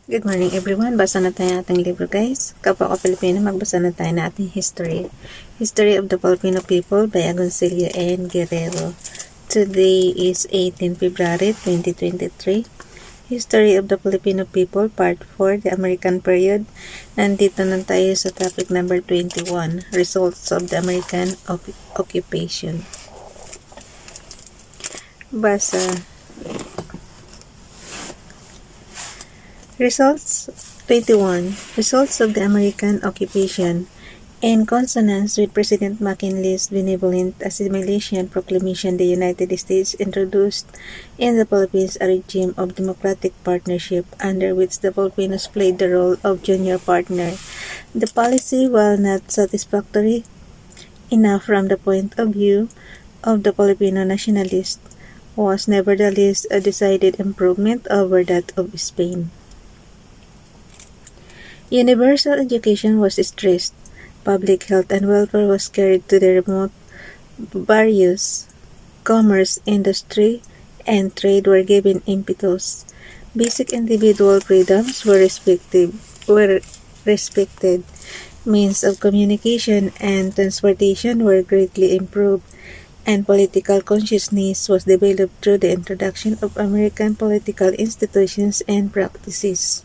Good morning everyone. Basa na tayo ating libro guys. Kapwa ko Filipino, magbasa na tayo na ating history. History of the Filipino People by Agoncillo and Guerrero. Today is 18 February 2023. History of the Filipino People, Part 4, the American Period. Nandito na tayo sa topic number 21, Results of the American Occupation. Basa. Results 21. Results of the American Occupation. In consonance with President McKinley's benevolent assimilation proclamation, the United States introduced in the Philippines a regime of democratic partnership under which the Filipinos played the role of junior partner. The policy, while not satisfactory enough from the point of view of the Filipino nationalists, was nevertheless a decided improvement over that of Spain. Universal education was stressed. Public health and welfare was carried to the remote barrios. Commerce, industry, and trade were given impetus. Basic individual freedoms were respected. Means of communication and transportation were greatly improved, and political consciousness was developed through the introduction of American political institutions and practices.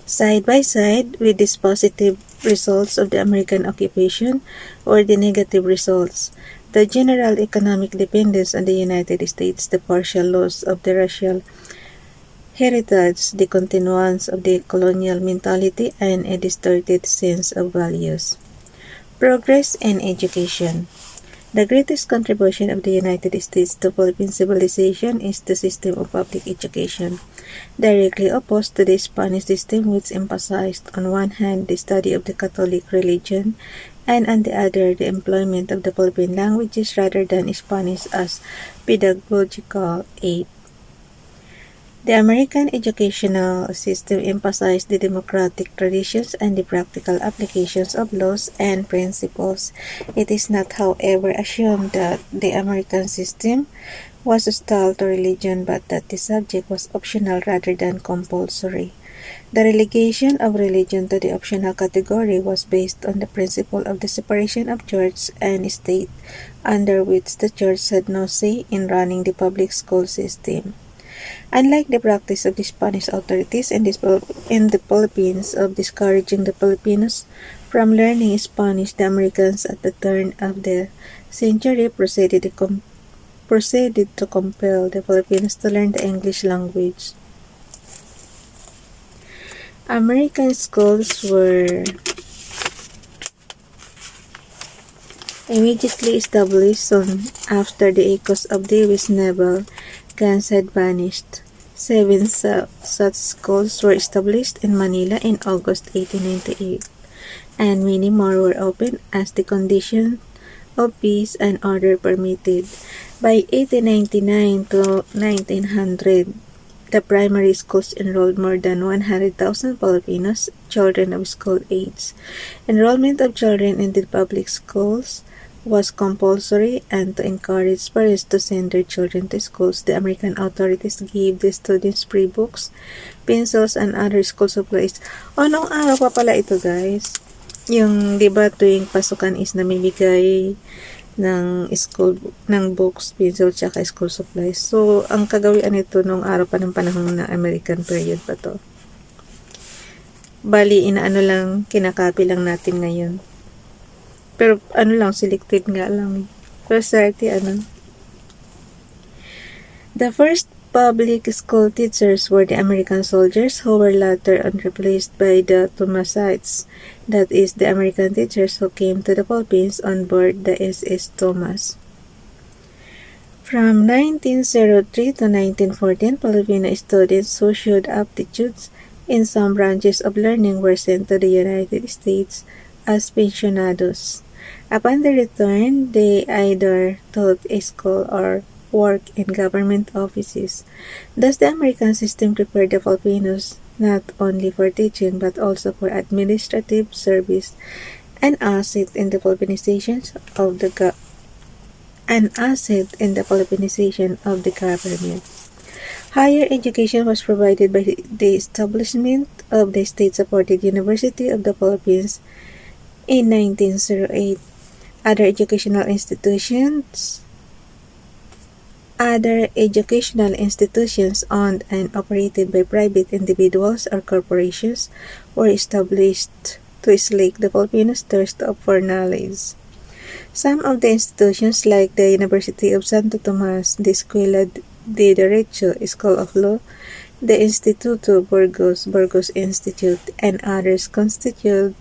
Side by side with these positive results of the American occupation were the negative results: the general economic dependence on the United States, the partial loss of the racial heritage, the continuance of the colonial mentality, and a distorted sense of values. Progress in education. The greatest contribution of the United States to Philippine civilization is the system of public education, directly opposed to the Spanish system, which emphasized on one hand the study of the Catholic religion and on the other the employment of the Philippine languages rather than Spanish as pedagogical aid. The American educational system emphasized the democratic traditions and the practical applications of laws and principles. It is not, however, assumed that the American system was hostile to religion, but that the subject was optional rather than compulsory. The relegation of religion to the optional category was based on the principle of the separation of church and state, under which the church had no say in running the public school system. Unlike the practice of the Spanish authorities in the Philippines of discouraging the Filipinos from learning Spanish, the Americans at the turn of the century proceeded to compel the Filipinos to learn the English language. American schools were immediately established soon after the echoes of Davis' naval guns had vanished. 7 such schools were established in Manila in August 1898, and many more were opened as the conditions of peace and order permitted. By 1899 to 1900, the primary schools enrolled more than 100,000 Filipinos, children of school age. Enrollment of children in the public schools was compulsory, and to encourage parents to send their children to schools, the American authorities gave the students free books, pencils, and other school supplies. O, noong araw pa pala ito guys. Yung, di ba, tuwing pasukan is namimigay ng books, pencil, tsaka school supplies. So, ang kagawian nito nung araw pa ng panahon ng American period pa to. Bali, kinakapi lang natin ngayon. Pero selected nga lang. Pero 30, The first public school teachers were the American soldiers, who were later on replaced by the Thomasites, that is, the American teachers who came to the Philippines on board the SS Thomas. From 1903 to 1914, Filipino students who showed aptitudes in some branches of learning were sent to the United States as pensionados. Upon their return, they either taught a school or worked in government offices. Thus, the American system prepared the Filipinos not only for teaching but also for administrative service and asset in the Philippinization of the an asset in the Filipinization of the government. Higher education was provided by the establishment of the state-supported University of the Philippines in 1908. Other educational institutions owned and operated by private individuals or corporations were established to slake the Filipinos' thirst for knowledge. Some of the institutions, like the University of Santo Tomas, the Escuela de Derecho, School of Law, the Instituto Burgos, Burgos Institute, and others, constitute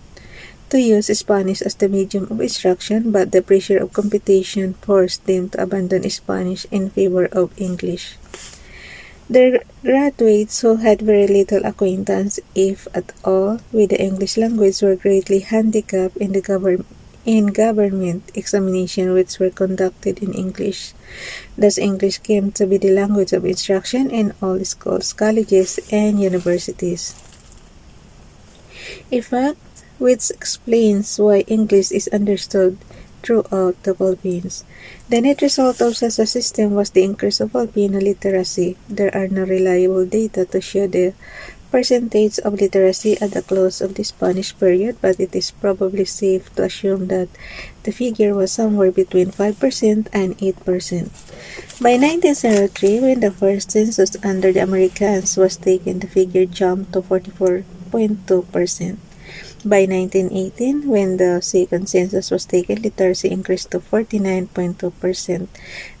to use Spanish as the medium of instruction, but the pressure of competition forced them to abandon Spanish in favor of English. Their graduates who had very little acquaintance, if at all, with the English language were greatly handicapped in government examinations, which were conducted in English. Thus, English came to be the language of instruction in all schools, colleges, and universities. A fact which explains why English is understood throughout the Philippines. The net result of such a system was the increase of Filipino literacy. There are no reliable data to show the percentage of literacy at the close of the Spanish period, but it is probably safe to assume that the figure was somewhere between 5% and 8%. By 1903, when the first census under the Americans was taken, the figure jumped to 44.2%. By 1918, when the second census was taken, literacy increased to 49.2%,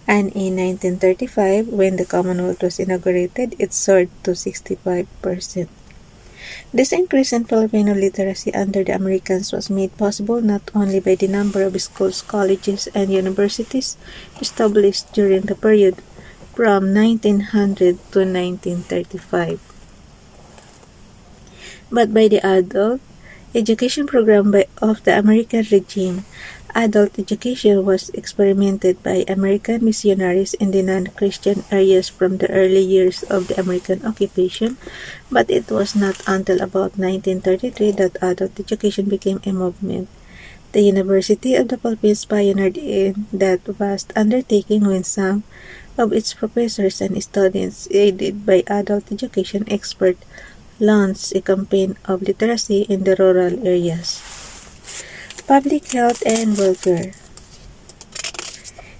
and in 1935, when the Commonwealth was inaugurated, it soared to 65%. This increase in Filipino literacy under the Americans was made possible not only by the number of schools, colleges, and universities established during the period from 1900 to 1935, but by the adult education program of the American regime. Adult education was experimented by American missionaries in the non-Christian areas from the early years of the American occupation, but it was not until about 1933 that adult education became a movement. The University of the Philippines pioneered in that vast undertaking when some of its professors and students, aided by adult education experts, launched a campaign of literacy in the rural areas. Public health and welfare.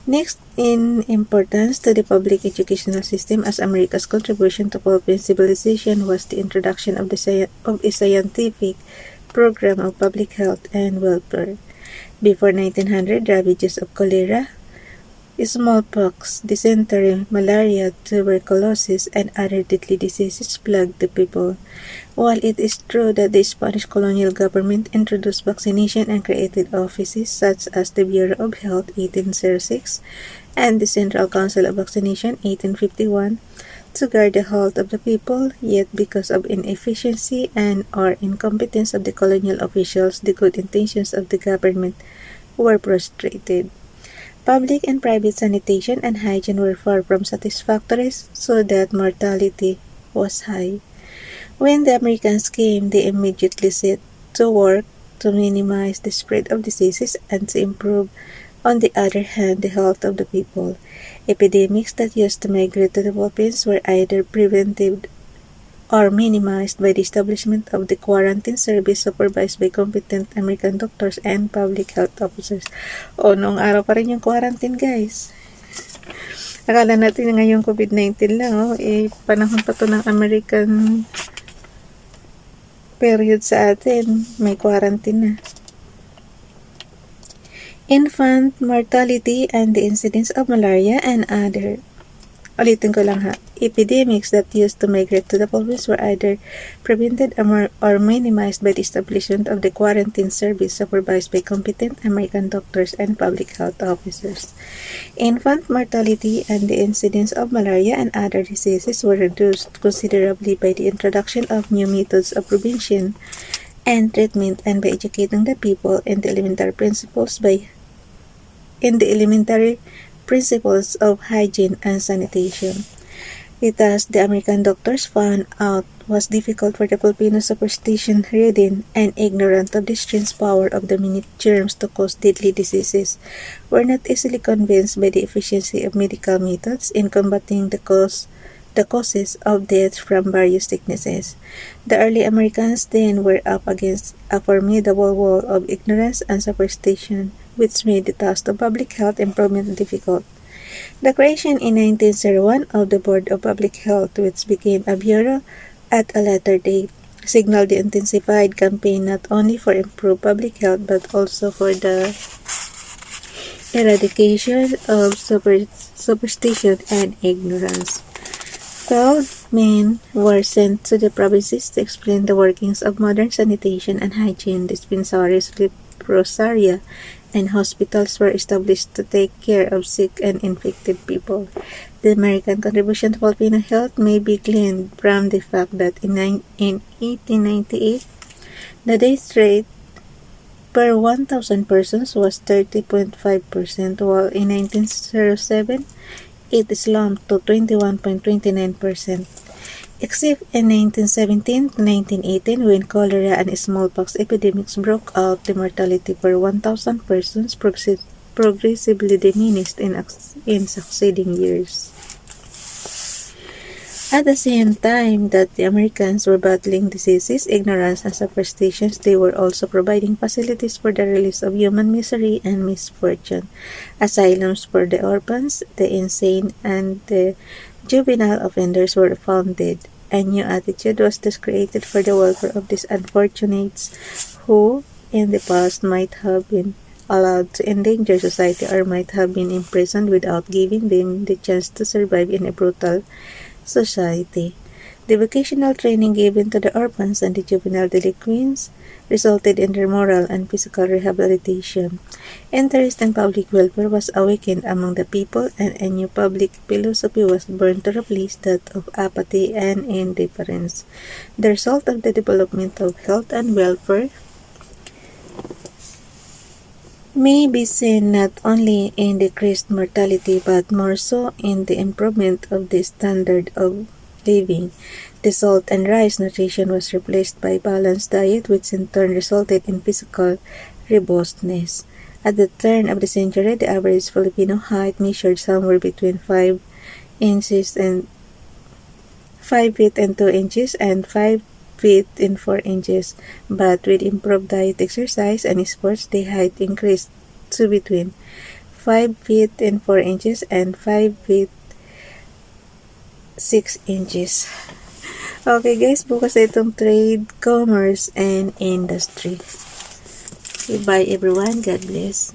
Next in importance to the public educational system as America's contribution to Philippine civilization was the introduction of a scientific program of public health and welfare. Before 1900, ravages of cholera, smallpox, dysentery, malaria, tuberculosis, and other deadly diseases plagued the people. While it is true that the Spanish colonial government introduced vaccination and created offices such as the Bureau of Health 1806 and the Central Council of Vaccination 1851 to guard the health of the people, yet because of inefficiency and or incompetence of the colonial officials, the good intentions of the government were frustrated. Public and private sanitation and hygiene were far from satisfactory, so that mortality was high. When the Americans came, they immediately set to work to minimize the spread of diseases and to improve, on the other hand, the health of the people. Epidemics that used to migrate to the Philippines were either prevented or minimized by the establishment of the quarantine service supervised by competent American doctors and public health officers. O, noong araw pa rin yung quarantine, guys. Akala natin ngayong COVID-19 lang, panahon pa to ng American period sa atin, may quarantine na. Infant mortality and the incidence of malaria and other. Ulitin ko lang ha. Epidemics that used to migrate to the Philippines were either prevented or minimized by the establishment of the quarantine service supervised by competent American doctors and public health officers. Infant mortality and the incidence of malaria and other diseases were reduced considerably by the introduction of new methods of prevention and treatment and by educating the people in the elementary principles of hygiene and sanitation. Thus, the American doctors found out was difficult for the Filipino superstition-ridden and ignorant of the strange power of the minute germs to cause deadly diseases, were not easily convinced by the efficiency of medical methods in combating the causes of death from various sicknesses. The early Americans then were up against a formidable wall of ignorance and superstition, which made the task of public health improvement difficult. The creation in 1901 of the Board of Public Health, which became a bureau at a later date, signaled the intensified campaign not only for improved public health but also for the eradication of superstition and ignorance. 12 men were sent to the provinces to explain the workings of modern sanitation and hygiene. Dispensaries, leprosaria, and hospitals were established to take care of sick and infected people. The American contribution to Filipino health may be gleaned from the fact that in 1898, the death rate per 1,000 persons was 30.5%, while in 1907, it slumped to 21.29%. Except in 1917 to 1918, when cholera and smallpox epidemics broke out, the mortality per 1,000 persons progressively diminished in succeeding years. At the same time that the Americans were battling diseases, ignorance, and superstitions, they were also providing facilities for the release of human misery and misfortune. Asylums for the orphans, the insane, and the juvenile offenders were founded. A new attitude was thus created for the welfare of these unfortunates who, in the past, might have been allowed to endanger society or might have been imprisoned without giving them the chance to survive in a brutal society. The vocational training given to the orphans and the juvenile delinquents resulted in their moral and physical rehabilitation. Interest in public welfare was awakened among the people, and a new public philosophy was born to replace that of apathy and indifference. The result of the development of health and welfare may be seen not only in decreased mortality but more so in the improvement of the standard of living. The salt and rice nutrition was replaced by balanced diet, which in turn resulted in physical robustness. At the turn of the century, the average Filipino height measured somewhere between 5 feet and 2 inches and 5 feet and 4 inches. But with improved diet, exercise, and sports, the height increased to between 5 feet and 4 inches and 5 feet 6 inches. Okay guys, bukas na itong trade, commerce, and industry. Goodbye everyone. God bless.